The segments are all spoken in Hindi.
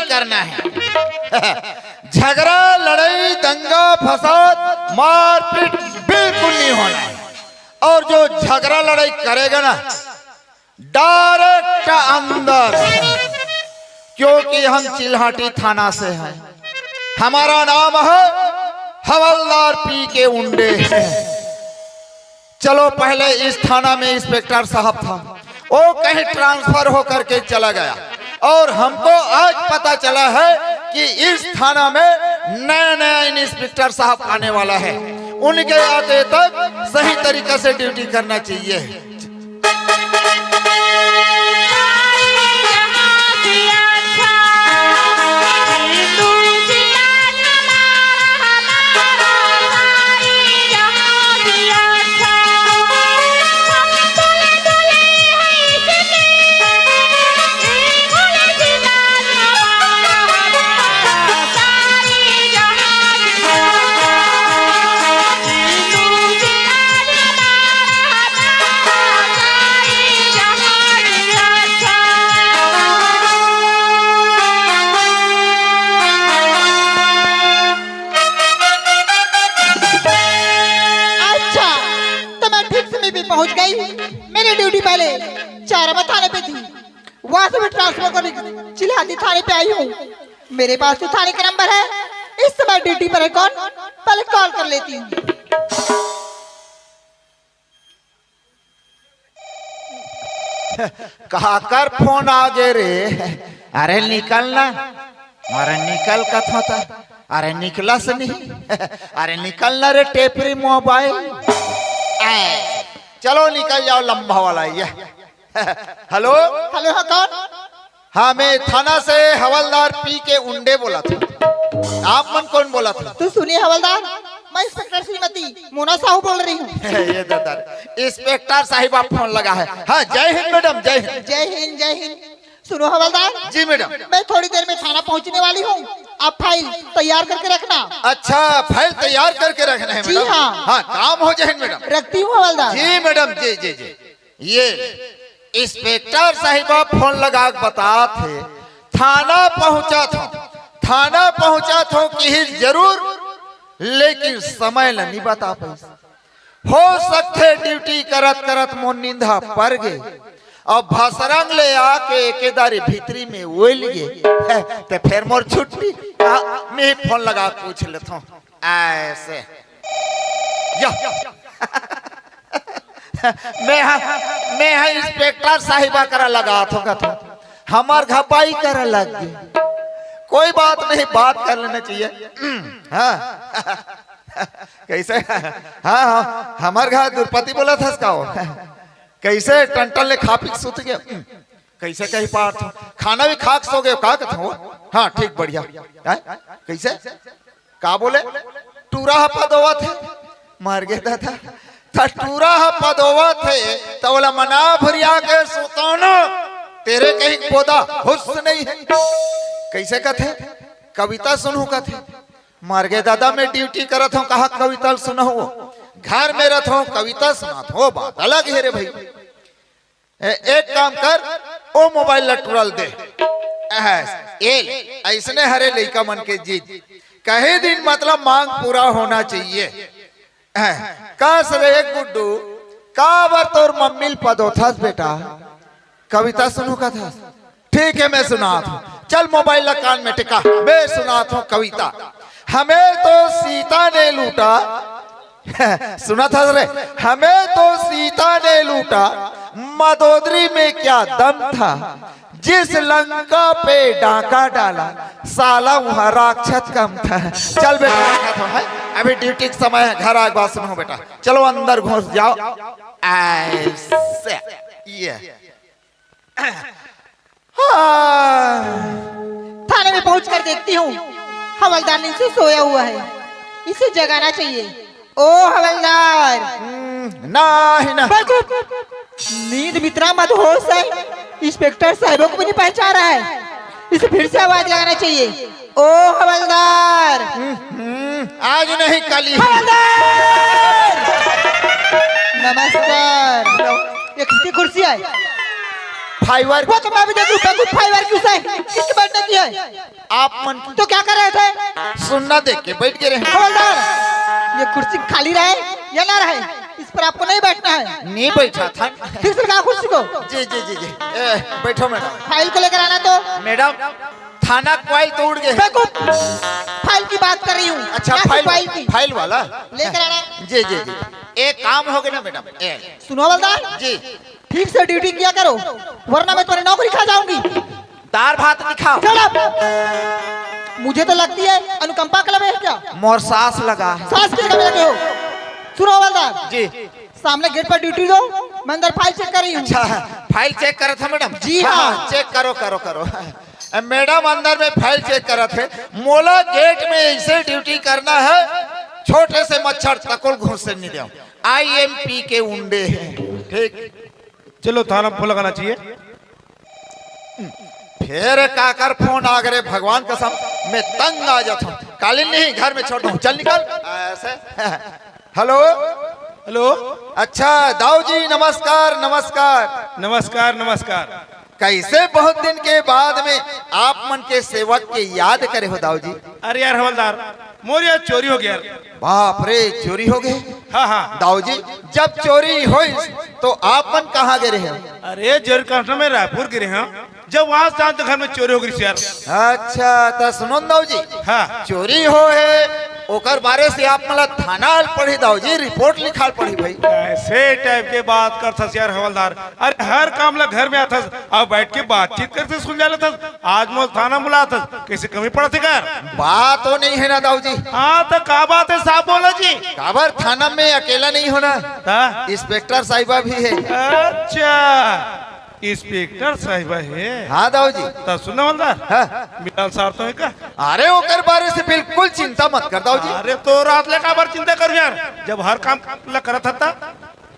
करना है। झगड़ा लड़ाई दंगा फसाद मारपीट बिल्कुल नहीं होना है। और जो झगड़ा लड़ाई करेगा ना डायरेक्ट अंदर, क्योंकि हम चिल्हाटी थाना से हैं। हमारा नाम है हवलदार पी के उंडे। चलो पहले इस थाना में इंस्पेक्टर साहब था, वो कहीं ट्रांसफर होकर के चला गया और हमको आज पता चला है कि इस थाना में नया नया इंस्पेक्टर साहब आने वाला है। उनके आते तक सही तरीके से ड्यूटी करना चाहिए। पहुंच गई। मेरी ड्यूटी पहले चारमा थाने पे थी, वहां से मैं ट्रांसफर करने चिल्हाटी थाने पे आई हूँ। मेरे पास तो थाने का नंबर है। इस समय ड्यूटी पर है कौन, पहले कॉल कर लेती हूँ। कहा कर फोन आ गए रे। अरे निकलना, अरे निकल कथा था, अरे निकला से नहीं। अरे निकलना रे टेपरी मोबाइल। चलो निकल जाओ, लंबा वाला ये। हेलो हेलो, हाँ कौन? हाँ मैं थाना से हवलदार पी के उंडे बोला था। आप मन कौन बोला था? तू सुनिए हवलदार, मैं इंस्पेक्टर श्रीमती मोना साहू बोल रही हूँ। ये दादा इंस्पेक्टर साहिबा फोन लगा है। हाँ जय हिंद मैडम, जय हिंद। जय हिंद जय हिंद। सुनो हवलदार जी मैडम, मैं थोड़ी देर में थाना पहुंचने वाली हूँ। आप फाइल तैयार करके रखना। अच्छा फाइल तैयार करके रखना है मैडम? हाँ हाँ काम हो जाए मैडम। रखती हूँ हवलदार। जी मैडम, जी जी जी। ये इंस्पेक्टर साहिबा फोन लगा बता थे थाना पहुंचा था कि जरूर, लेकिन समय नहीं बता पाई। हो सकते ड्यूटी करत करत मोन नींदा पड़ गए और भसरंग ले आके एकेदारी भीतरी में ओल गए। तो फिर मोर छुट्टी मैं फोन लगा पूछ लेता हूँ ऐसे। मैं इंस्पेक्टर साहिबा करा लगा था, हमार घपाई करा लग गई। कोई बात नहीं, बात कर लेना चाहिए। हाँ कैसे? हाँ हाँ हमार घर दुर्पति बोला था इसका। कैसे टंटन ले खा पी सुत गया? कैसे कहीं पार था, खाना भी खा सो गए का था वो? हाँ ठीक बढ़िया। कैसे का बोले? टूरा पदोवा थे, मर गया था। टूरा पदोवा थे तो बोला मना भरिया के सुताना तेरे कहीं पोदा हुस नहीं है। कैसे कथे? कविता सुनू कथे। मर गए दादा मैं ड्यूटी करत हूँ, कहा कविता सुनू, घर में रहता हूँ कविता सुनाता हूँ, बात अलग है रे भाई। एक काम कर, ओ मोबाइल लटुरल दे। ऐसने हरे लड़का मन के जीत कहे दिन मतलब मांग पूरा होना चाहिए। काश रे गुड्डू का बार तोर मम्मी पदो था बेटा, कविता सुनू का था? ठीक है मैं सुना था, चल मोबाइल कान में टिका, मैं सुना था कविता। हमें तो सीता ने लूटा सुना था रे, हमें तो सीता ने लूटा, मदोदरी में क्या दम था, जिस लंका पे डाका डाला साला वहां राक्षस कम था। चल बेटा अभी ड्यूटी का समय है, घर आग बात सुनो बेटा, चलो अंदर घुस जाओ। ऐसे ये हाँ। थाने में पहुंचकर देखती हूँ हवलदार नीचे सोया हुआ है, इसे जगाना चाहिए। ओ हवलदार। नहीं ना। नींद में इतना मदहोश है, इंस्पेक्टर साहबों को भी नहीं पहचान रहा है, इसे फिर से आवाज लगाना चाहिए। ओ हवलदार। आज नहीं कल ही। हवलदार नमस्कार। ये किसकी कुर्सी है? फाइवर। वो तो मैं भी देख लूं, कुछ फाइवर क्यों है? किसके बैठने की है? आप मन तो क्या कर रहे थे? सुनना देख के बैठ के रहे। हवलदार, ये कुर्सी खाली रहे या ना रहे, इस पर आपको नहीं बैठना है। नहीं बैठा था। फिर से कहा कुर्सी को। जी जी जी जी। बैठो मैडम। फाइल को लेकर आना। तो मैडम थाना क्वाइल तोड़ गए। फाइल की बात कर रही हूँ। अच्छा फाइल की। फाइल वाला लेकर आना। जी जी जी। एक काम हो गया ना मैडम। सुनो हवलदार जी, ठीक से ड्यूटी किया करो, वरना मैं तुम्हारी नौकरी खा जाऊंगी। दाल भात नहीं खाओ। मुझे तो लगती है अनुकंपा क्लब है क्या? मोर सांस लगा है। सांस किस कमरे लगे हो? सुनो हवलदार जी, सामने गेट पर ड्यूटी दो, मैं अंदर फाइल चेक कर रही हूँ। अच्छा फाइल चेक करा था मैडम? जी हाँ। चेक करो करो करो। मैडम अंदर में फाइल चेक करा थे। मोला गेट में ऐसे ड्यूटी करना है, छोटे से मच्छर तकुल घुसने नहीं दो। IMP के उंडे हैं। ठीक, चलो थाना फोन लगाना चाहिए। फिर काकर फोन आ गए, भगवान कसम मैं तंग आ जाता हूँ। कालीन नहीं घर में छोड़ दूँ, चल निकल ऐसे। Hello hello. अच्छा दाऊ जी नमस्कार नमस्कार। नमस्कार नमस्कार। कैसे बहुत दिन के बाद में आप मन के सेवक के याद करे हो दाऊ जी? अरे यार हवलदार, मोर यार चोरी हो गया यार। बाप रे, चोरी हो गए? हाँ हाँ। दाऊ जी जब चोरी हुई तो आप मन कहाँ गए रहे? अरे जरूर कांस्टेबल में रायपुर गिरे हैं, जब वहाँ से तो घर में चोरी हो गई यार। अच्छा तो सुनो दाऊ जी, हाँ चोरी हो है ओकर बारे से आप मला थाना आल पढ़ी दाऊ जी, रिपोर्ट लिखाल पढ़ी भाई। ऐसे टाइप के बात कर यार हवलदार। अरे हर काम ला घर में आता अब बैठ के बातचीत करते सुन जा था। आज मोल थाना बुला था, कैसे कमी पड़ा थी कर? बात तो नहीं है ना दाऊ जी? हाँ तो क्या बात है साहब, बोला जी। काबर थाना में अकेला नहीं होना, इंस्पेक्टर साहिबा भी है। अच्छा इंस्पेक्टर साहिबा है? हाँ दाऊ जी। तो सुनो हवलदार, हाँ। मिलाल साहब तो है का? अरे ओकर बारे से बिल्कुल चिंता मत कर दाऊ जी। अरे तो रात ले काबर चिंता कर यार, जब हर काम ला करत था।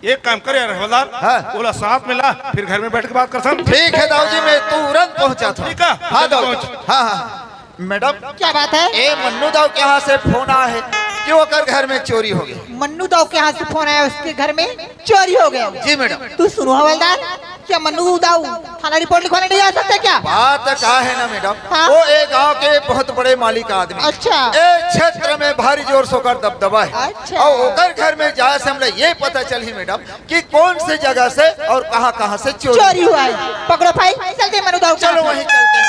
एक काम कर यार हवलदार, हाँ। बोला साथ मिला, फिर घर में बैठ के बात कर सकते। ठीक है दाऊ जी, मैं तुरंत पहुंचा था। ठीक है? हाँ दाऊ पहुंच। जी। हाँ हाँ मैडम। क्या बात है? ए मन्नू दाऊ के यहाँ से फोन आया है कि ओकर घर में चोरी हो गई। मन्नू दाऊ के यहाँ से फोन आया, उसके घर में चोरी हो गया। जी मैडम। तू सुनो हवलदार, क्या मन्नू दाऊ थाना रिपोर्ट लिखवाने नहीं आ सकते क्या? बात कहा है ना मैडम, हाँ? वो एक गांव के बहुत बड़े मालिक आदमी। अच्छा। एक क्षेत्र में भारी जोर सोकर दबदबा है। अच्छा। और ओकर घर में जाए से हमने ये पता चली मैडम कि कौन से जगह से और कहाँ से चोरी हुआ है। पकड़ो फाइल, चलते मन्नू दाऊ। चलो वहीं चलते हैं।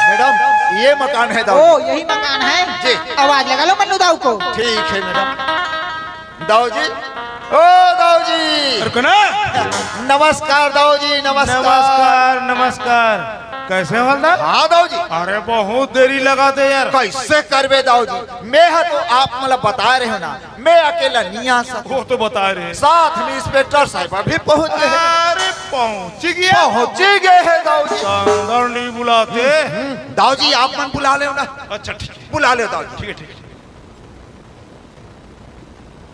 मैडम ये मकान है दाऊ। ओ यही मकान है जी। आवाज लगा लो मन्नू दाऊ को। ठीक है मैडम। दाऊ जी, ओ दाऊ जी। रुको ना। नमस्कार दाऊ जी, नमस्कार। नमस्कार नमस्कार। कैसे हवलदार? हाँ दाऊ जी। अरे बहुत देरी लगा दे यार। कैसे करबे दाऊ जी, मैं है तो आप मतलब बता रहे हो ना, मैं अकेला नहीं आ सकता। वो तो बता रहे हैं। साथ में इंस्पेक्टर साहिबा भी पहुंच गए हैं। अरे पहुंच गया। पहुंच गए हैं दाऊ जी। अंदर नहीं बुलाते? दाऊ जी आप मन बुला ले ना। अच्छा ठीक है, बुला ले दाऊ जी। ठीक है ठीक है।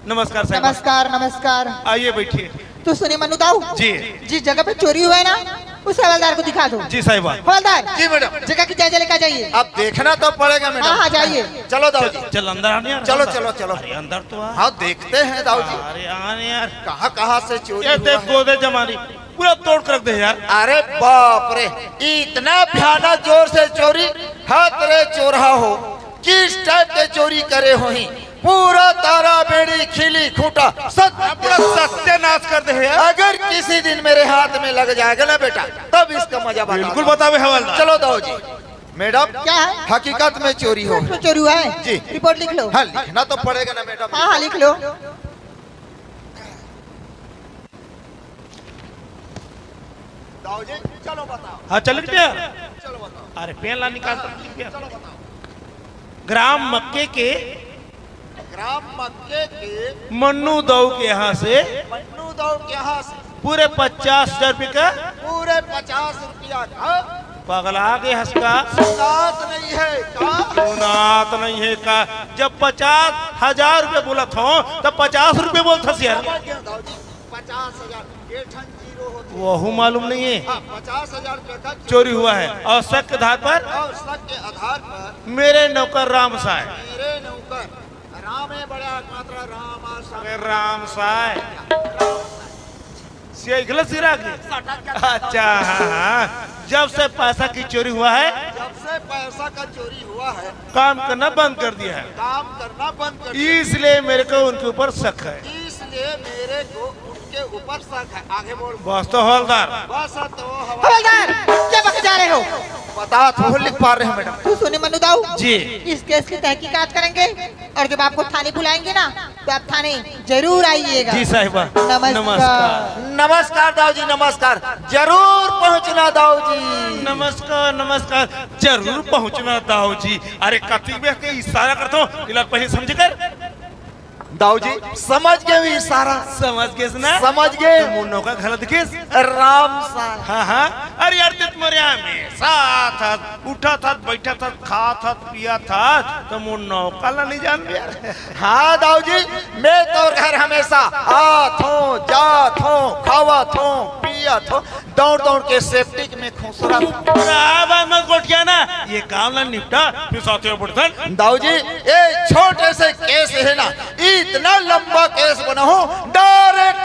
नमस्कार साहब। नमस्कार नमस्कार। आइए बैठिए। तो सुनिए मन्नू दाऊ जी। जिस जगह पे चोरी हुआ है ना, उस हवलदार को दिखा दो। जी साहिबा। हवलदार जी मैडम। जगह की जायजा लेकर जाइए। अब देखना तो पड़ेगा मैडम। हाँ हाँ जाइए। चलो दाऊ जी। चल अंदर आने यार। चलो चलो चलो। अरे अंदर तो आ। हाँ देखते हैं दाऊ जी अरे आने यार। कहाँ से चोरी ये हुआ देख है। गोदे जमानी पूरा तोड़ कर रख दे यार। अरे बाप रे, इतना भयानक जोर से चोरी हाथ रे चोरहा हो, किस टाइप के चोरी करे हो ही, पूरा तारा बेड़ी खिली खूटा पूरा सत्यानाश कर दे यार। अगर किसी दिन मेरे हाथ में लग जाएगा ना बेटा, तब इसका मजा बता। बिल्कुल बतावे हवलदार। चलो दाऊ जी। मैडम क्या है? हकीकत में चोरी हो। तो चोरी हुआ है जी। रिपोर्ट लिख लो। हाँ लिखना तो पड़ेगा ना मैडम। हाँ हाँ लिख लो। दाऊ जी चलो बताओ। हाँ चल गया। चलो बताओ। अरे पेन ला निकाल लिख गया। चलो बताओ। ग्राम मक्के के ग्राम मक्के के मन्नू दाऊ के यहाँ से मन्नू दाऊ के यहाँ से पूरे 50,000 रुपये का पूरे 50 रुपया का पगला के हंसका सुनात नहीं है का सुनात नहीं है का। जब 50,000 रुपये बोला था तब 50 रुपये बोलता यार। समझ गए दाऊ जी 50,000 ये ठन जीरो होती है। वह मालूम नहीं है। हाँ 50,000 रुपये का चोरी हुआ है और शक के आधार पर और शक के आधार पर मेरे नौकर राम साय मेरे नौकर राम है बड़ा मात्रा राम अरे राम साय गलत सिरा के। अच्छा हाँ, जब से पैसा की चोरी हुआ है जब से पैसा का चोरी हुआ है काम करना बंद कर दिया है। काम करना बंद कर दिया। इसलिए मेरे को उनके ऊपर शक है। इसलिए मेरे को उनके ऊपर शक है। आगे बोल। बस तो हवलदार बस तो हवलदार क्या बक जा रहे हो? बता तो लिख पा रहे हैं मैडम। तू सुने मन्नू दाऊ जी। इस केस की तहकीकात करेंगे और जब आपको थाने बुलाएंगे ना तो आप थाने जरूर आइएगा। जी साहिबा नमस्कार। नमस्कार दाऊ जी नमस्कार। जरूर पहुंचना दाऊ जी। नमस्कार नमस्कार जरूर पहुंचना दाऊ जी। अरे कति में के इशारा करता हूँ इलाज पहले समझ कर। दाऊ जी समझ गए इशारा। समझ गए ना? समझ गए। मुन्नो का गलत किस राम साहब। हाँ हाँ अरे यार तुम्हारे हमेशा था उठा था बैठा था खा था पिया था तो मुन्नो का नहीं जान यार। हाँ दाऊ जी मैं तो घर हमेशा आत हूँ जात हूँ खावत हूँ पियत हूँ दौड़ दौड़ के सेफ्टिक में खुसरा मत गोटिया ना ये काम ना निपटा फिर साथियों बुढ़न। दाऊ जी ये छोटे से केस है ना इतना लंबा केस बना हो डायरेक्ट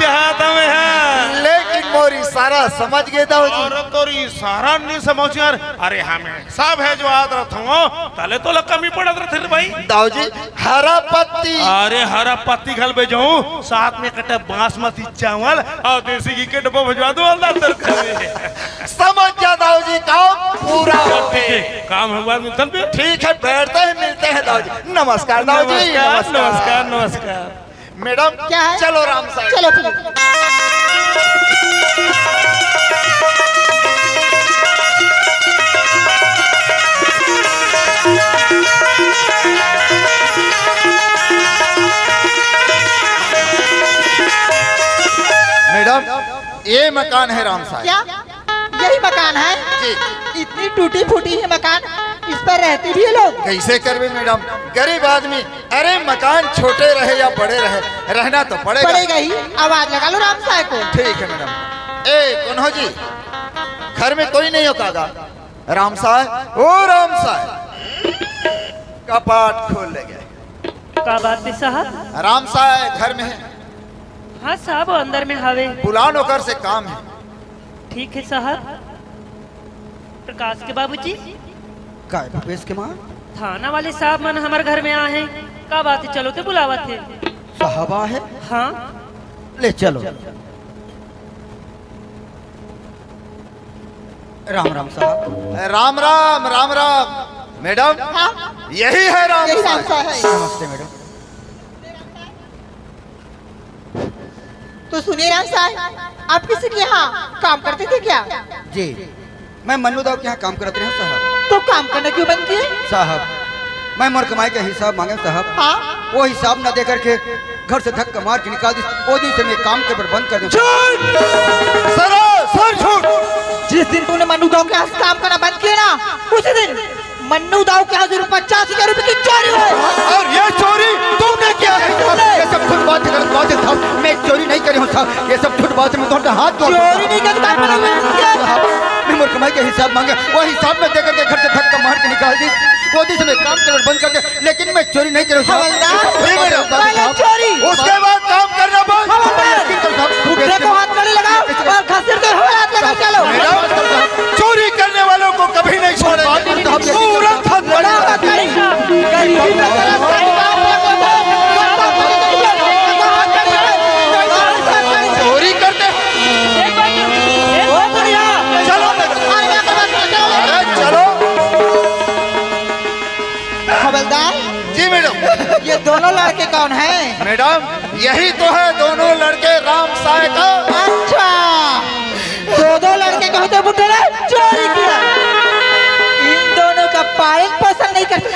चाहता मैं है। लेकिन मोरी सारा समझ गए दाऊ जी। और तोरी सारा नहीं समझ यार। अरे हमें सब है जो याद रखो तले तो कमी पड़त रहे थे भाई। दाऊ जी हरा पत्ती। अरे हरा पत्ती घल भेजो साथ में कटा बासमती चावल और देसी घी के डब्बा भिजवा दो अंदर तरकारी। समझ जा दाऊ जी काम पूरा काम हुआ मिलता पे। ठीक है बैठते हैं मिलते हैं दाऊ जी। नमस्कार दाऊ जी। नमस्कार नमस्कार। मैडम क्या है? चलो राम साहब चलो फिर। मैडम ये मकान है राम साहब। क्या यही मकान है? जी। इतनी टूटी फूटी है मकान, इस पर रहते भी है लोग? कैसे करवे मैडम गरीब आदमी। अरे मकान छोटे रहे या बड़े रहे रहना तो पड़ेगा ही। आवाज लगा लो राम साहब को। ठीक है मैडम। ए कौन हो जी घर में कोई नहीं हो कागा? राम साहब ओ राम साहब कपाट खोल ले गए। का बात है साहब? राम साहब घर में है। हाँ साहब अंदर में हवे। बुला नौकर से काम है। ठीक है साहब। प्रकाश के बाबूजी काय भूपेश के माँ थाना वाले साहब मन हमारे घर में आए हैं। का बात है चलो तो बुलावा थे। साहबा है हाँ ले चलो। राम राम साहब। राम राम राम राम। मैडम हाँ यही है राम यही राम साहब। साहब है। नमस्ते मैडम। तो सुनिए राम साहब आप किसी के यहाँ काम करते थे क्या? जी मैं मन्नू दाऊ के यहाँ काम करते रहा साहब। तो काम करना क्यों बंद किए? साहब मैं मोर कमाई का हिसाब मांगे साहब। हाँ वो हिसाब न दे करके घर से धक्का मार के निकाल दी। वो दिन से मैं काम के पर बंद कर दूं। सर झूठ। जिस दिन तूने मन्नू दाऊ के यहाँ से काम करना बंद किया ना उस दिन मन्नू दाऊ के यहाँ 50,000 रुपए की चोरी हुई। और ये चोरी तुमने किया है? ये सब झूठ बात है, गलत बात है साहब। मैं चोरी नहीं करी हूँ साहब। ये सब झूठ बात है। मैं तुम्हारे हाथ जोड़ चोरी नहीं करता मैं मोर कमाई का हिसाब मांगे वो हिसाब में देकर के घर से धक्का मार के निकाल दी। वो दिन से मैं काम कर बंद कर दे लेकिन मैं चोरी नहीं करूँ चोरी उसके बाद काम करना बंद। देखो हाथ गले लगा और घसीट के हाथ लगा चलो। मैडम चोरी करने वालों को कभी नहीं छोड़ेंगे। तुरंत हाथ चोरी करते चलो चलो। हवलदार जी मैडम। ये दोनों लड़के कौन हैं? मैडम यही तो है दोनों लड़के राम साय का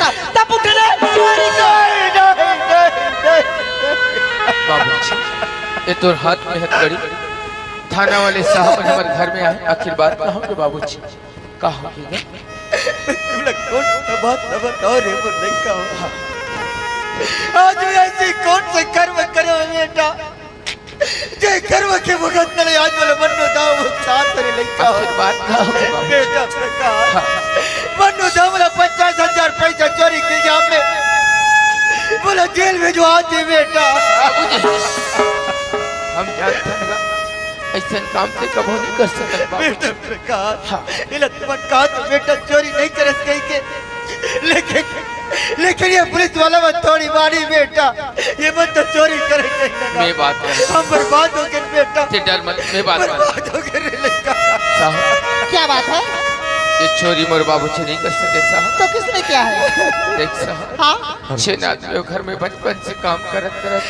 का तब उठने चोरी कर। बाबूजी ये तो हाथ में हथकड़ी थाना वाले साहब हमारे घर में आए आखिर बात कहाँ के बाबूजी कहा आज ऐसे कौन से कर्म करो बेटा जे कर्म के भुगत नले आज वाले मन्नो दाव साथ रे लेका आखिर बात कहाँ के बाबूजी बेटा प्रकाश मन्नो दाव वाला 50,000 पैसा चोरी के जाम में बोला जेल में जो आते बेटा हम जानते हैं ऐसा काम से कबो नहीं कर सकते बेटा प्रकाश ये लतमन का तो बेटा चोरी नहीं करस कहीं के लेकिन ये पुलिस वाला मत थोड़ी मारी बेटा ये मत तो चोरी करे कहीं मैं बात कर हम बर्बाद हो गए बेटा ते डर मत मैं बात कर बर्बाद हो गए लेका साहब क्या बात है? ये चोरी मोर बाबूजी नहीं कर सके साहब तो किसने किया है? देख साहब हाँ 6 आदमी घर में बचपन से काम करत करत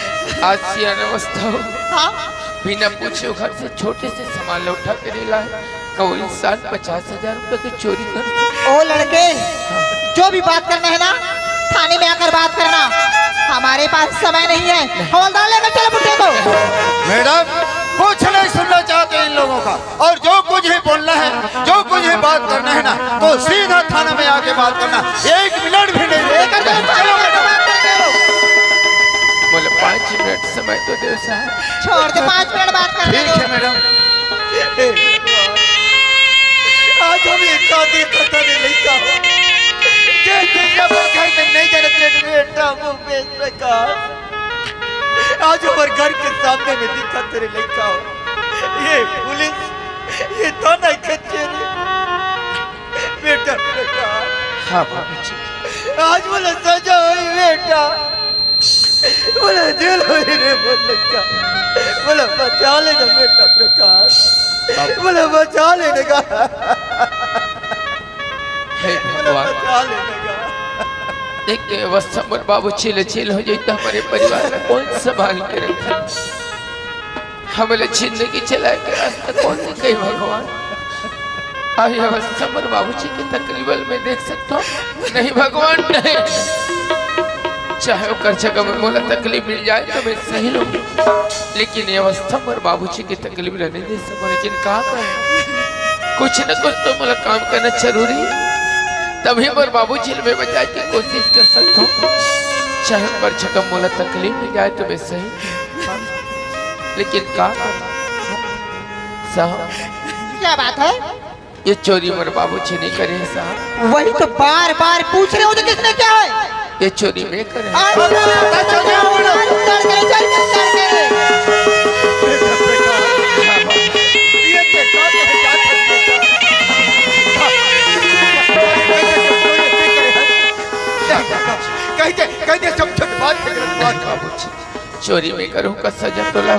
आज सियान अवस्था हो हाँ बिना पूछे घर से छोटे से सामान उठा के ले लाए कोई इंसान 50,000 रुपए की चोरी कर ओ लड़के जो भी बात करना है ना थाने में आकर बात करना हमारे पास समय नहीं है। हवलदार लेकर चलो बुड्ढे को। मैडम कुछ नहीं सुनना चाहते इन लोगों का और जो कुछ ही बोलना है जो कुछ ही बात करना है ना तो सीधा थाना में आके बात करना 1 मिनट भी नहीं लेकर चलो बात करते हो। बोले 5 मिनट समय तो दे साहब छोड़ दे 5 मिनट बात करने ठीक दो। है मैडम आज हम एक आदि खतर लेका जैसे जब घर में नहीं जाने तेरे बेटा वो बेच प्रकाश आज हमारे घर के सामने में दिखा तेरे लेका ये पुलिस ये तो नहीं कचेरी बेटा प्रकाश हाँ बाबूजी आज बोला सजा हुई बेटा बोला जेल हुई रे बोलेगा बोला बचा लेगा बेटा प्रकाश बोला बचा लेगा हे बोला भगवान बचा लेगा एक अवस्था पर बाबू चिल चिल हो जाए तो हमारे परिवार में कौन संभाल के रखे हमें जिंदगी चला के रास्ता कौन कहीं भगवान आई अवस्था पर बाबूजी की तकलीफ में देख सकता हूँ नहीं भगवान नहीं चाहे वो कर जगह में मोला तकलीफ मिल जाए तो मैं सही लूँ लेकिन ये अवस्था पर बाबूजी की तकलीफ रहने दे सकूँ लेकिन कहाँ कर कुछ न कुछ तो मोला काम करना जरूरी है तभी पर बाबूजी में बचाने की कोशिश कर सकता हूँ चाहे पर जगह मोला तकलीफ मिल जाए तो मैं सही लेकिन कहाँ साहब क्या बात है? ये चोरी मेरे बाबूजी नहीं करे साहब वही तो बार बार पूछ रहे हो तो किसने क्या है? ये चोरी में करे ये देखा तो जाता कहते सब छोट बात बाबूजी चोरी में करूँ का सजा तो ला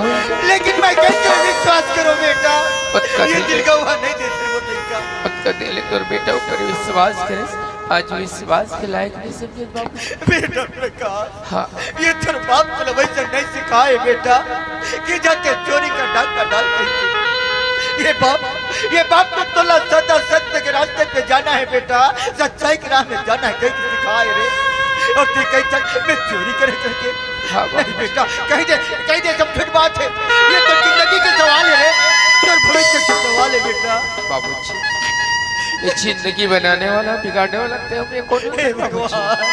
लेकिन मैं कैसे विश्वास करो बेटा पक्का ये नहीं दिल गवाह नहीं देते वो लड़का पक्का दे ले तोर बेटा ऊपर विश्वास करे आज विश्वास के लायक नहीं समझे बाबू बेटा प्रकाश हाँ ये तेरे बाप को वैसे नहीं सिखाए बेटा कि जाके चोरी का डाका डाल देंगे ये बाप को तो सदा सत्य के रास्ते पे जाना है बेटा सच्चाई के राह में जाना है कहीं सिखाए रे और तू कहीं तक मैं चोरी करे करके हाँ नहीं बेटा कहीं दे सब फिर बात है ये तो जिंदगी के सवाल है रे तो भविष्य के सवाल है बेटा बाबूजी ये जिंदगी बनाने वाला बिगाड़ने वाला थे हम ये कौन हे भगवान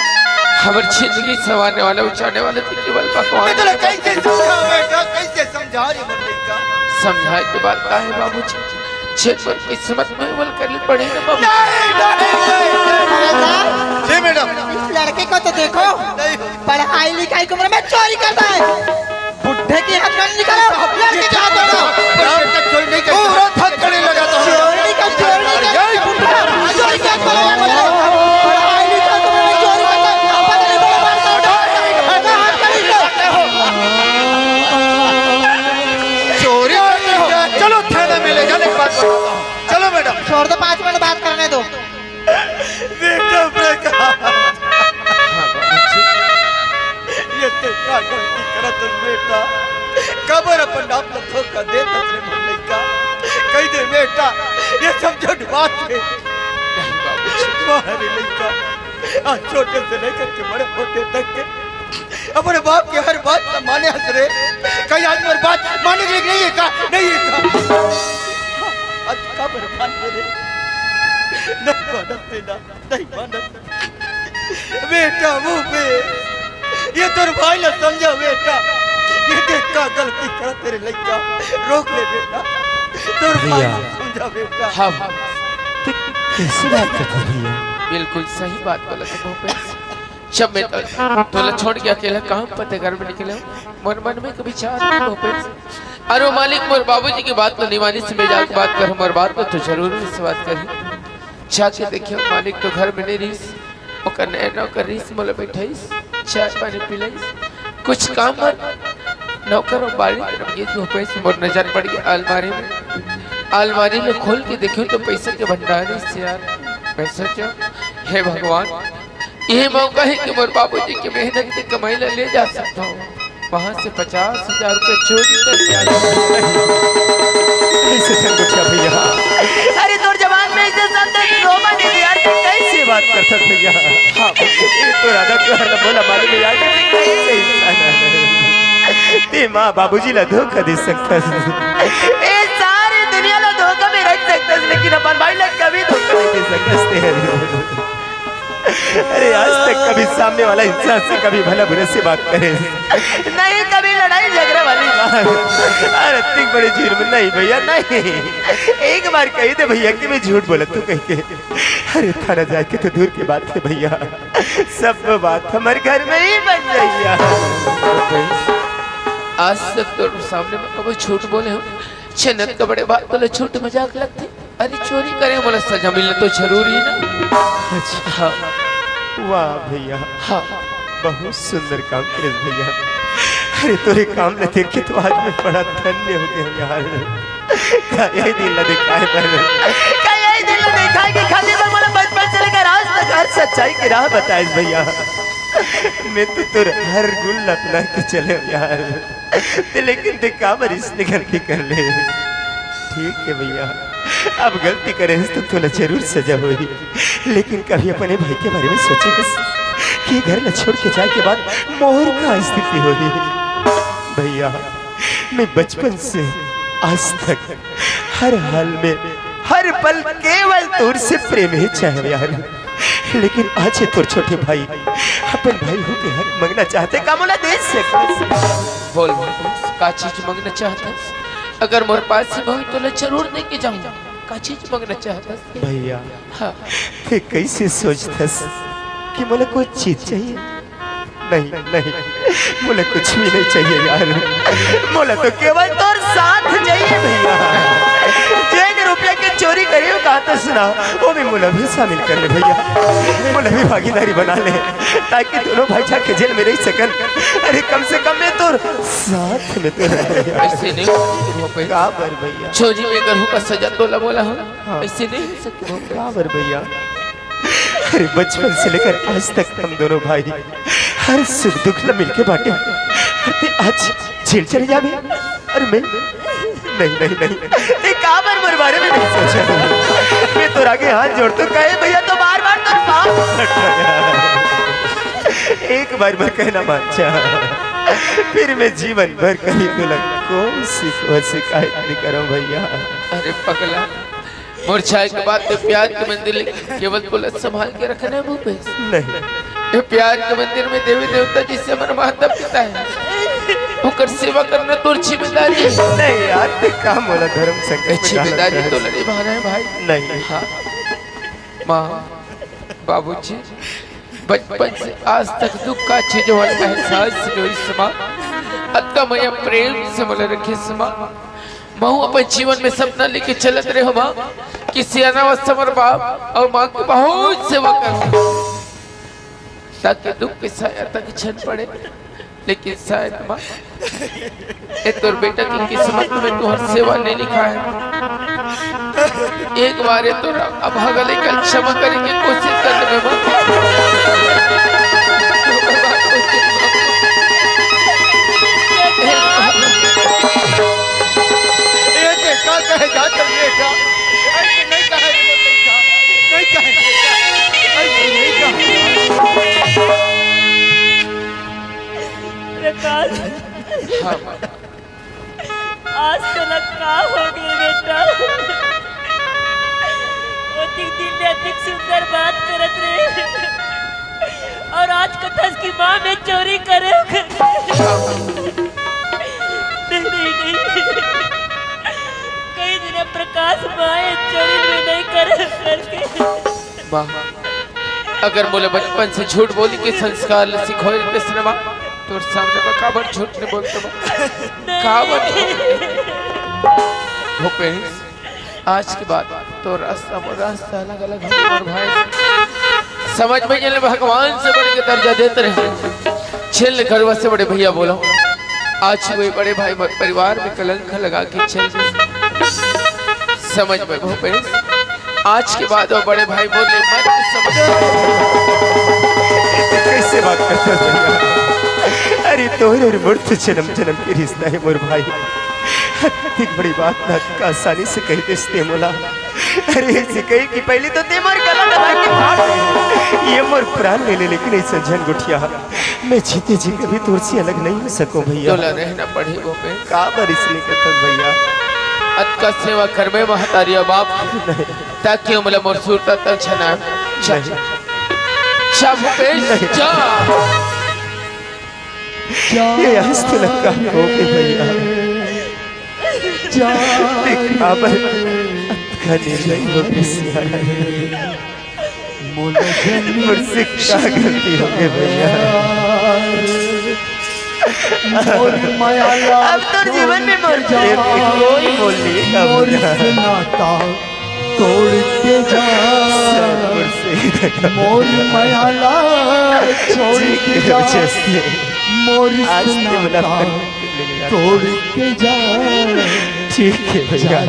हमारी जिंदगी संवारने वाला उचारने वाला थे केवल मैं भगवान तो कैसे समझाऊं बेटा कैसे समझा रही हूं लड़का समझाए के बाद का है बाबूजी छेद पर किस्मत में वल करनी पड़ेगा बाबू जी मैडम इस लड़के को तो देखो पढ़ाई लिखाई की उम्र में चोरी करता है बुढ़े की हथकड़ी निकालो लड़के का हाथ पकड़ो पूरा थक्कड़ी लगाता हूँ चोरी का बुढ़ा चोरी का पढ़ाई लिखाई की उम्र में चोरी करता है पता नहीं बड़ा बात करता है हथकड़ी चोरी करते हो चलो थाने में ले जाने की बात बताता हूँ चलो मैडम छोड़ दो 5 मिनट बात करने दो बेटा प्रकाश हाँ बाबूजी ये तो क्या गलती करत है बेटा कबर अपन आप लोग धोखा देता रे मन लड़का कह दे बेटा ये सब झूठ बात है नहीं बाबूजी तुम्हारे लड़का आज छोटे से लेकर के बड़े होते तक के अपने बाप की हर बात का माने हंस रहे। कहीं आज मेरी बात माने के लिए नहीं है का? नहीं है का? आज का मान मेरे नहीं मानत तेरा नहीं मानत बेटा मुँह पे ये तोर भाई ना समझा बेटा। ये देख का गलती करा तेरे लड़का रोक ले बेटा। तोर भाई ना समझा बेटा। हाँ कैसी बात करता भैया? बिल्कुल सही बात बोला तुम भूपेश। जब मैं तोला छोड़ के अकेला कहाँ पते घर में निकले मन मन में कभी चाह नहीं भूपेश। अरे मालिक मोर बाबूजी की बात तो निवानी से मैं जाके बात कर हमारी बात तो जरूर इस बात करी। जाके देखियो मालिक तो घर में नहीं रहीस ओकर नौकर रहीस मोला बैठाईस चाय पानी पिलाईस कुछ काम मत नौकर और बाड़ी तरफ गई भूपेश। मोर नजर पड़ गई अलमारी में। अलमारी में खोल के देखियो तो पैसे के भंडार से यार। मैं सोचा हे भगवान ये मौका है कि मोर बाबूजी की मेहनत की कमाई ले जा सकता हूँ। वहाँ से 50,000 रुपए चोरी करके आ भैया। अरे तोर जवान में इसे समझे रोमा नहीं दिया कैसे बात करता भैया? हाँ ये तो राधा त्योहार ना बोला मालूम है यार कैसे इंसान है। ते माँ बाबूजी ला धोखा दे सकता है। ये सारी दुनिया ला धोखा में रख सकता है लेकिन अपन भाई ला कभी धोखा नहीं दे सकता। अरे आज तक कभी सामने वाला इंसान से कभी भला बुरा से बात करे नहीं कभी लड़ाई झगड़ा वाली अरे इतनी बड़ी झूठ में नहीं भैया नहीं। एक बार कही दे भैया कि मैं झूठ बोला तू कह के। अरे थाना जाके तो दूर की बात है भैया सब बात हमारे घर में ही बन गई। आज तक तो सामने में कभी झूठ बोले हो छनत का बड़े बात तो झूठ मजाक लगते। अरे चोरी करे बोला सजा मिलना तो जरूरी है ना। अच्छा हाँ वाह भैया हाँ बहुत सुंदर काम करे भैया। अरे तोरे काम न देख के तो आज मैं बड़ा धन्य हो गया यार। यही दिल दिखाए पर कई दिल देखा कि खाली में मला बचपन से लेकर आज तक हर सच्चाई की राह बताए भैया। मैं तो तुर हर गुल अपना के चले यार ते लेकिन ते काम रिश्ते निकल के कर ले। ठीक है भैया अब गलती करे तो तुला जरूर सजा होगी लेकिन कभी अपने भाई के बारे में सोचे कि घर न छोड़ के जाए के बाद मोहर का स्थिति होगी। भैया मैं बचपन से आज तक हर हाल में हर पल केवल तोर से प्रेम ही चाहे यार। लेकिन आज तोर छोटे भाई अपन भाई हो के हक मांगना चाहते का मोला दे सकते बोल का चीज मांगना चाहता अगर मोर पास से भाई तो जरूर दे के जाऊंगा। का चीज मांगना चाहता भैया? हाँ ते कैसे सोचतस कि मोला कोई चीज चाहिए? नहीं नहीं मोला कुछ भी नहीं चाहिए यार। मोला तो केवल तोर साथ चाहिए भैया। जेन रुपया के चोरी करे हो कहा तो सुना वो भी मोला भी शामिल कर ले भैया। मोला भी भागीदारी बना ले ताकि दोनों भाई जाके जेल में रह सकन। अरे कम से कम मैं तोर साथ में तो ऐसे नहीं हो भैया। चोरी में अगर का सजा तो बोला हो ऐसे नहीं हो सकती भैया। अरे बचपन से लेकर आज तक हम दोनों भाई हर सुख दुख में मिलके बांटे। आज जेल चले जावे और मैं नहीं नहीं नहीं काबर मोर बारे में नहीं सोचा। मैं तो आगे हाथ जोड़ तो कहे भैया तो बार बार तो पाप एक बार मैं कहना माचा फिर मैं जीवन भर कभी तो कौन सी शिकायत नहीं करूं भैया। अरे पगला मुरझाए के बाद तो प्यार के मंदिर केवल पुलिस संभाल के रखना है भूपेश। नहीं ये प्यार के मंदिर में देवी देवता जिससे हमारा माता पिता है होकर सेवा करना तो जिम्मेदारी है। नहीं यार ते काम वाला धर्म संकट जिम्मेदारी तो निभाना है भाई। नहीं हाँ माँ बाबूजी बचपन से आज तक दुख का चीज वाला एहसास जो इस माँ अत्ता मैया प्रेम से बोले रखे समा महू अपन जीवन में सपना लेके चलत रहे हो माँ कि सियाना समर बाप और माँ की बहुत सेवा कर ताकि दुख के साया तक छन पड़े। लेकिन शायद माँ तोर बेटा की किस्मत में तुहर सेवा नहीं लिखा है। एक बार तो अभागा लेकर क्षमा करने की कोशिश करने में नहीं कहा बेटा अधिक दिन में अधिक सुंदर बात करत रहे और आज कथस की माँ में चोरी करे नहीं कई दिन प्रकाश माए चोरी में नहीं करे करके माँ अगर बोले बचपन से झूठ बोली के संस्कार सिखोए कृष्ण माँ तो सामने में काबर झूठ नहीं बोलते माँ काबर भूपेश आज के बाद तो रास्ता अलग अलग है और भाई समझ में चले भगवान से बढ़ के दर्जा देते रहे छिल घरवा से बड़े भैया बोलो आज वही बड़े भाई परिवार में कलंक लगा के चल समझ में भूपेश आज के बाद वो बड़े भाई बोले मैं समझ कैसे बात करते हो भैया? अरे तोहर मोर तो जन्म जन्म के रिश्ता है मोर भाई। इतनी बड़ी बात ना आसानी से कह देते मोला। अरे ऐसे कही कि पहले तो ते मोर गला दबा के फाड़ दे। ये मोर प्राण ले ले लेकिन ऐसा झन गुठिया मैं जीते जी कभी तोर से अलग नहीं हो सकूं भैया। तोला रहना पड़े भूपेश का बार इसलिए कहता भैया अत का सेवा कर में महतारिया बाप ताकि हमला मोर सूरता तक छना अच्छा भूपेश जा ये हस्त लगा हो के भैया जा अब घने नहीं हो किसिया मुझसे क्या गलती हो गई भैया अब तो जीवन में मर जाए कोई बोल नहीं नाता तोड़ के जा मोर मायाला छोड़ के जा मोर नाता तोड़ के जा ठीक है भैया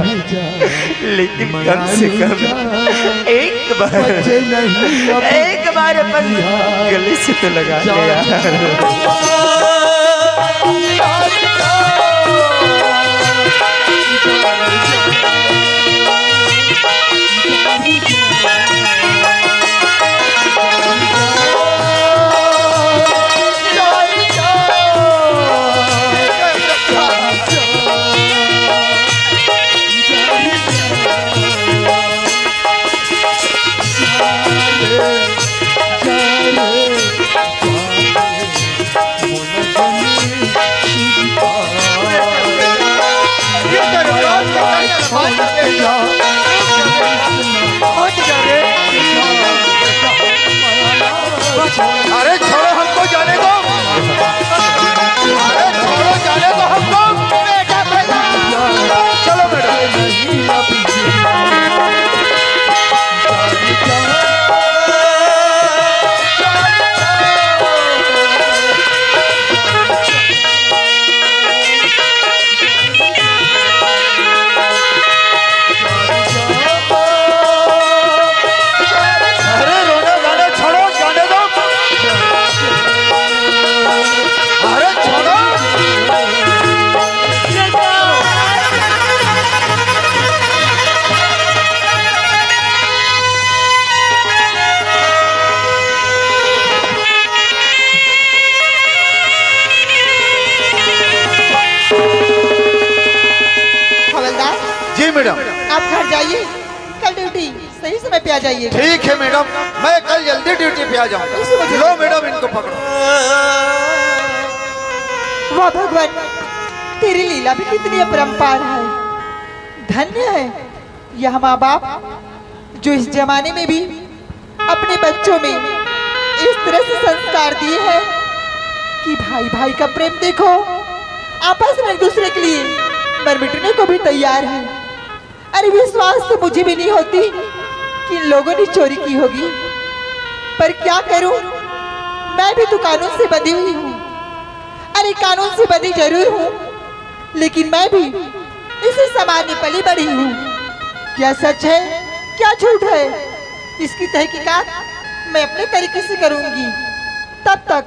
लेकिन कम से कम एक बार अपन गले से तो लगा लिया अरे छोड़ो हमको जाने दो अरे छोड़ो जाने दो हमको बेटा बेटा चलो बेटा मैडम आप घर जाइए कल ड्यूटी सही समय पे आ जाइए। ठीक है मैडम मैं कल जल्दी ड्यूटी पे आ जाऊंगा। लो मैडम इनको पकड़ो। वाह भगवान तेरी लीला भी कितनी अपरंपार है। धन्य है यह माँ बाप जो इस जमाने में भी अपने बच्चों में इस तरह से संस्कार दिए हैं कि भाई भाई का प्रेम देखो आपस में एक दूसरे के लिए मर मिटने को भी तैयार है। अरे विश्वास तो मुझे भी नहीं होती कि इन लोगों ने चोरी की होगी, पर क्या करूं मैं भी तो कानून से बंधी हुई हूँ। अरे कानून से बंधी जरूर हूँ लेकिन मैं भी इसी समाज में पली बड़ी हूँ। क्या सच है क्या झूठ है इसकी तहकीकात मैं अपने तरीके से करूंगी। तब तक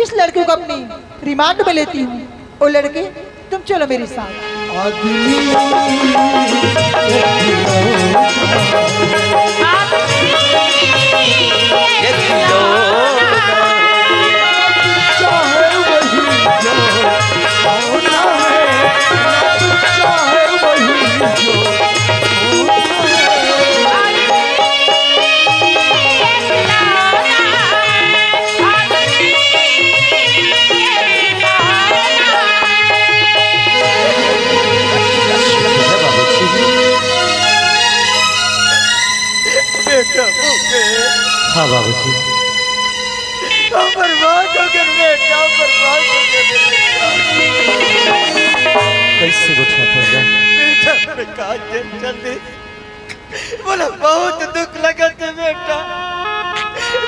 इस लड़के को अपनी रिमांड में लेती हूँ। ओ लड़के तुम चलो मेरे साथ। चाहे वही जो हाँ बाबूजी। हम बर्बाद हो गए बेटा, हम बर्बाद हो गए कैसे उठा पड़ा बेटा। प्रकाश जल्दी बोला, बहुत दुख लगा थे बेटा,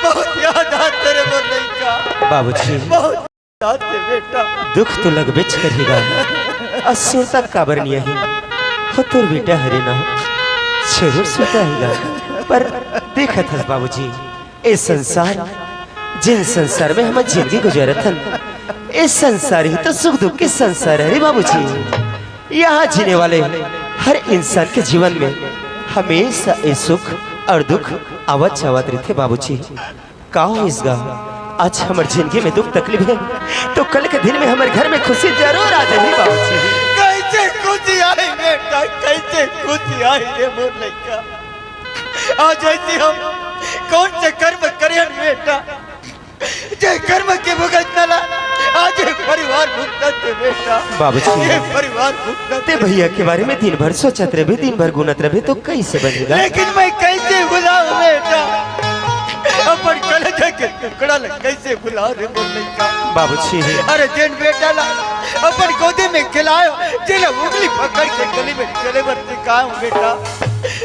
बहुत याद आते रे बोले का बाबूजी। बहुत याद आते बेटा। दुख तो लग बेच करेगा, असुर तक काबर नहीं है हो तोर बेटा हरे ना जरूर सुनता है। पर देखा था बाबूजी, इस संसार जिन संसार में हम जिंदगी गुजारत हन, इस संसार ही तो सुख दुख के संसार है रे बाबूजी। यहाँ जीने वाले हर इंसान के जीवन में हमेशा ये सुख और दुख आवत जावत रहते बाबूजी। का हो इसका आज हमारे जिंदगी में दुख तकलीफ है, तो कल के दिन में हमारे घर में खुशी जरूर आ जाएगी बाबूजी। कैसे खुशी आई बेटा, कैसे खुशी आई रे बोले का। आज ऐसे हम कौन से कर्म करें बेटा, जे कर्म के भुगत नला आज ये परिवार भुगतते बेटा। बाबूजी ये परिवार भुगतते। ते भैया के बारे में दिन भर सोचत रहे, दिन भर गुनत रहे, तो कैसे बनेगा। लेकिन मैं कैसे भुलाऊं बेटा, अपन कलेजे के टुकड़ा लग कैसे भुला रे बोले का। बाबूजी अरे जेन बेटा ला अपन गोदी में खिलायो, जेला उंगली पकड़ के गली में चले बर सिखाओ बेटा,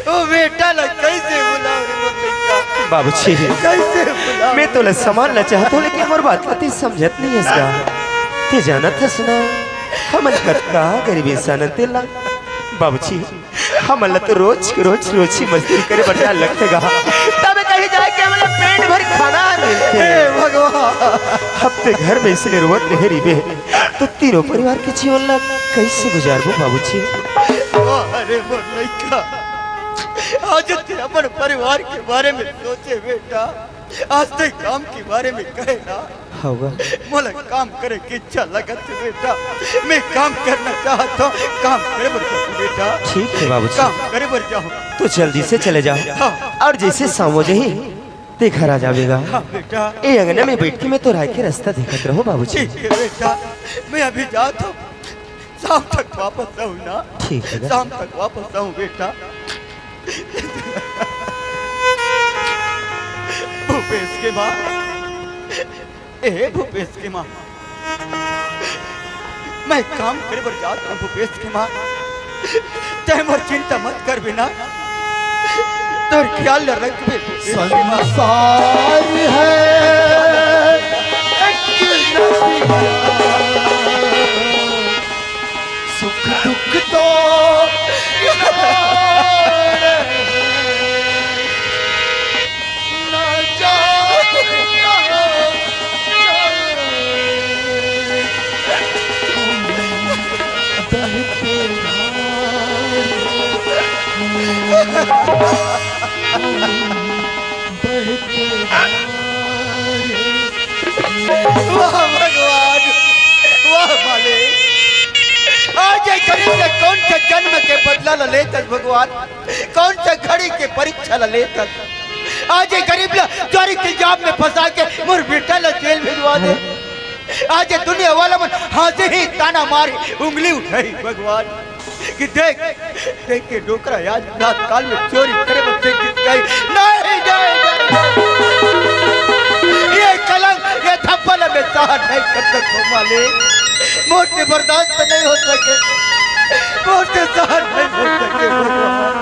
वो बेटा ला कैसे भुलाऊं रे बोले का। बाबूजी कैसे भुलाऊं। मैं तो संभालना चाहता हूँ, लेकिन हमारी बात का समझत नहीं है इसका। ते जाना था सुना हमन कतका गरीब इंसान तेला बाबूजी। हमन तो रोज ही मजदूरी करे बढ़िया लगतेगा, तब कहीं जाए के हमारे पेट भर खाना मिलते। हे भगवान, हफ्ते घर में इसलिए रोवत रहे रिबे, तो तीनों परिवार के जीवन ला कैसे गुजारबो बाबूजी। अरे बोले का, आज ते अपन परिवार के बारे में सोचे बेटा, आज ते काम के बारे में कहे ना। होगा मोला काम करे की इच्छा लगत है बेटा, मैं काम करना चाहता हूँ, काम करे बर जाऊँ बेटा। ठीक है बाबूजी, काम करे बर जाऊँ तो जल्दी से चले जाओ, हाँ। और जैसे शाम हो जाए ते घर आ जाएगा। हाँ बेटा ए अंगना में बैठ के मैं तो राय के रास्ता देखत रहो बाबूजी। ठीक है बेटा, मैं अभी जाता हूँ, शाम तक वापस आऊँ ना। ठीक है शाम तक वापस आऊँ बेटा। भूपेश के माँ, ए भूपेश के माँ, मैं काम करे बर जाता हूँ भूपेश के माँ, चाहे मोर चिंता मत कर बिना, तो ख्याल रख बे भूपेश के माँ। संसार है एक नदिया, सुख दुख तो वाह भगवान, वाह मालिक, आज ये गरीब ने कौन सा जन्म के बदला ला लेता भगवान, कौन सा घड़ी के परीक्षा ला लेता। आज ये गरीब ला चोरी के जाम में फंसा के मोर बेटा ला जेल भिजवा दे। आज ये दुनिया वाला मन हाथ ही ताना मारी उंगली उठाई भगवान, कि देख देख के डोकरा आज रात काल में चोरी करे बच्चे किस गई। नहीं ये कलंक, ये थप्पड़ में सहन नहीं कर सकता मालिक, मोटे बर्दाश्त नहीं हो सके, मोटे सहन नहीं हो सके भगवान।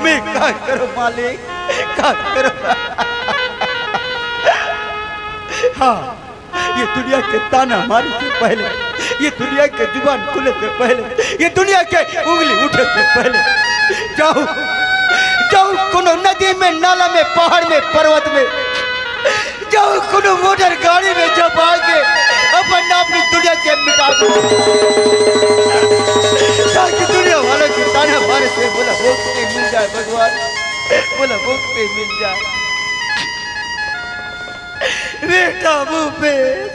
मैं क्या करूं मालिक, क्या करूं। हाँ, ये दुनिया के ताना मारने से पहले, ये दुनिया के जुबान खुले से पहले, ये दुनिया के उंगली उठे से पहले जाऊं जाऊं कोनो नदी में, नाला में, पहाड़ में, पर्वत में, जाऊं कोनो मोटर गाड़ी में, जब आगे अपन नाम अपनी दुनिया से मिटा दूं, ताकि दुनिया वालों की ताना मारने से बोला मुक्ति मिल जाए भगवान, बोला मुक्ति मिल जाए। बेटा भूपेश,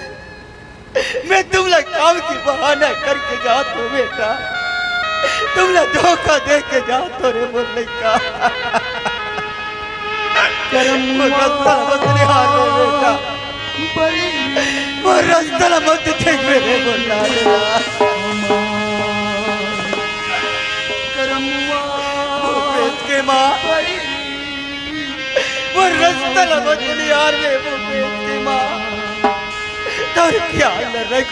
मैं तुम लोग काम की बहाना करके जाता हूँ बेटा, तुम लोग धोखा दे के जाते रे बोलने का। रास्ता मत निहार बेटा, वो रास्ता मत देख मेरे बोलना। भूपेश के माँ, वो रास्ता लगो दुनियार में वो बेटी माँ तोर ख्याल रख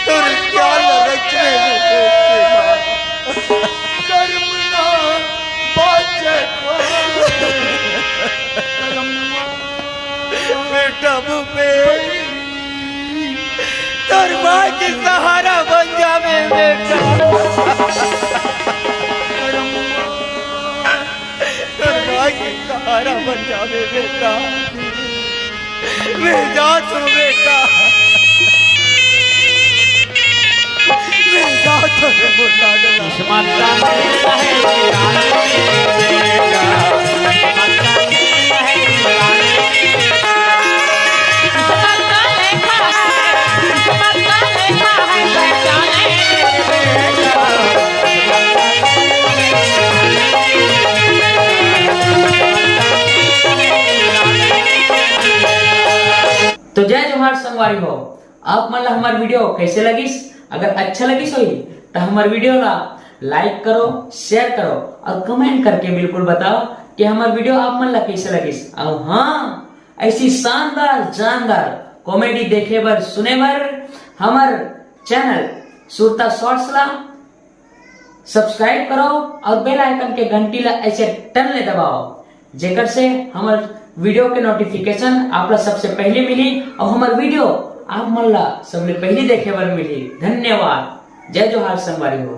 तोर ख्याल रख कर्म ना बाचे बेटा भूपे तोर माँ की सहारा बन जावे बेटा तोर माँ की सहारा बन जावे बेटा मैं जात हूँ बेटा मैं जात हूँ मुर्दा तो जय जोहार संगवारी हो। आप मन ला हमार वीडियो कैसे लगिस? अगर अच्छा लगिस होई तो हमार वीडियो ला लाइक करो, शेयर करो और कमेंट करके बिल्कुल बताओ कि हमार वीडियो आप मन ला कैसे लगिस। और हाँ, ऐसी शानदार जानदार कॉमेडी देखे बर सुने बर हमार चैनल सुरता शॉर्ट्स ला सब्सक्राइब करो और बेल आइकन के घंटी ला ऐसे टन ले दबाओ, जेकर से हमार वीडियो के नोटिफिकेशन आप ला सबसे पहले मिली और हमार वीडियो आप मन ला सबसे पहले देखे बर मिली। धन्यवाद। जय जोहार संगवारी हो।